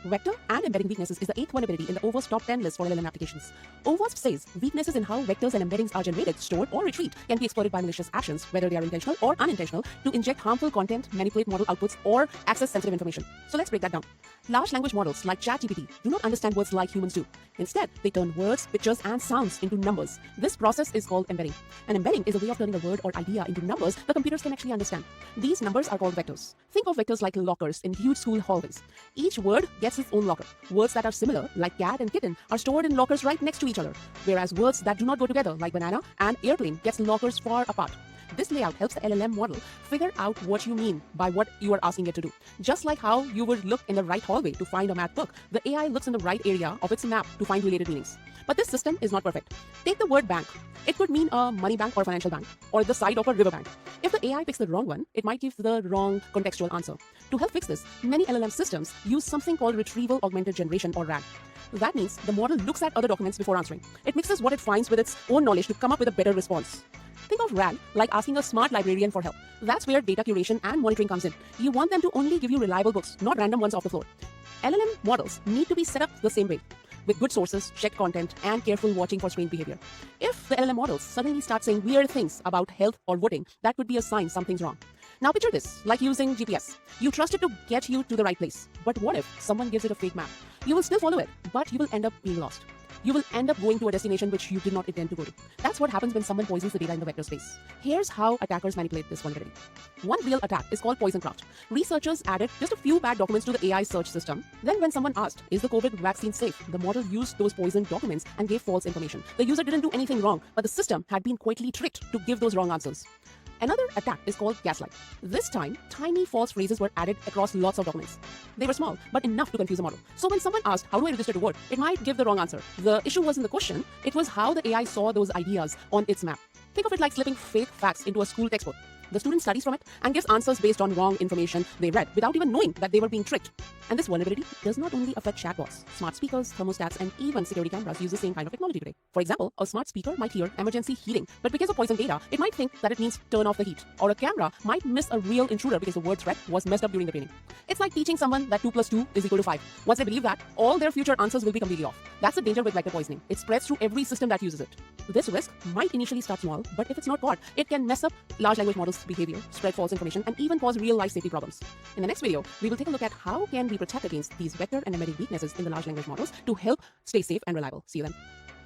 Vector and embedding weaknesses is the 8th vulnerability in the OWASP top 10 list for LLM applications. OWASP says weaknesses in how vectors and embeddings are generated, stored, or retrieved can be exploited by malicious actions, whether they are intentional or unintentional, to inject harmful content, manipulate model outputs, or access sensitive information. So let's break that down. Large language models like ChatGPT do not understand words like humans do. Instead, they turn words, pictures, and sounds into numbers. This process is called embedding. An embedding is a way of turning a word or idea into numbers the computers can actually understand. These numbers are called vectors. Think of vectors like lockers in huge school hallways. Each word gets its own locker. Words that are similar, like cat and kitten, are stored in lockers right next to each other, whereas words that do not go together, like banana and airplane, gets lockers far apart. This layout helps the LLM model figure out what you mean by what you are asking it to do. Just like how you would look in the right hallway to find a math book, the AI looks in the right area of its map to find related meanings. But this system is not perfect. Take the word bank. It could mean a money bank or financial bank, or the side of a river bank. If the AI picks the wrong one, it might give the wrong contextual answer. To help fix this, many LLM systems use something called retrieval augmented generation, or RAG. That means the model looks at other documents before answering. It mixes what it finds with its own knowledge to come up with a better response. Think of RAG like asking a smart librarian for help. That's where data curation and monitoring comes in. You want them to only give you reliable books, not random ones off the floor. LLM models need to be set up the same way, with good sources, checked content, and careful watching for strange behavior. If the LLM models suddenly start saying weird things about health or voting, that could be a sign something's wrong. Now picture this, like using GPS. You trust it to get you to the right place. But what if someone gives it a fake map? You will still follow it, but you will end up being lost. You will end up going to a destination which you did not intend to go to. That's what happens when someone poisons the data in the vector space. Here's how attackers manipulate this vulnerability. One real attack is called Poisoncraft. Researchers added just a few bad documents to the AI search system. Then when someone asked, is the COVID vaccine safe? The model used those poisoned documents and gave false information. The user didn't do anything wrong, but the system had been quietly tricked to give those wrong answers. Another attack is called gaslight. This time, tiny false phrases were added across lots of documents. They were small, but enough to confuse the model. So when someone asked, how do I register to vote? It might give the wrong answer. The issue wasn't the question, it was how the AI saw those ideas on its map. Think of it like slipping fake facts into a school textbook. The student studies from it and gives answers based on wrong information they read without even knowing that they were being tricked. And this vulnerability does not only affect chatbots. Smart speakers, thermostats, and even security cameras use the same kind of technology today. For example, a smart speaker might hear emergency heating, but because of poison data, it might think that it means turn off the heat. Or a camera might miss a real intruder because the word threat was messed up during the training. It's like teaching someone that 2 + 2 is equal to 5. Once they believe that, all their future answers will be completely off. That's the danger with vector poisoning. It spreads through every system that uses it. This risk might initially start small, but if it's not caught, it can mess up large language models' behavior, spread false information, and even cause real-life safety problems. In the next video, we will take a look at how can we protect against these vector and embedding weaknesses in the large language models to help stay safe and reliable. See you then.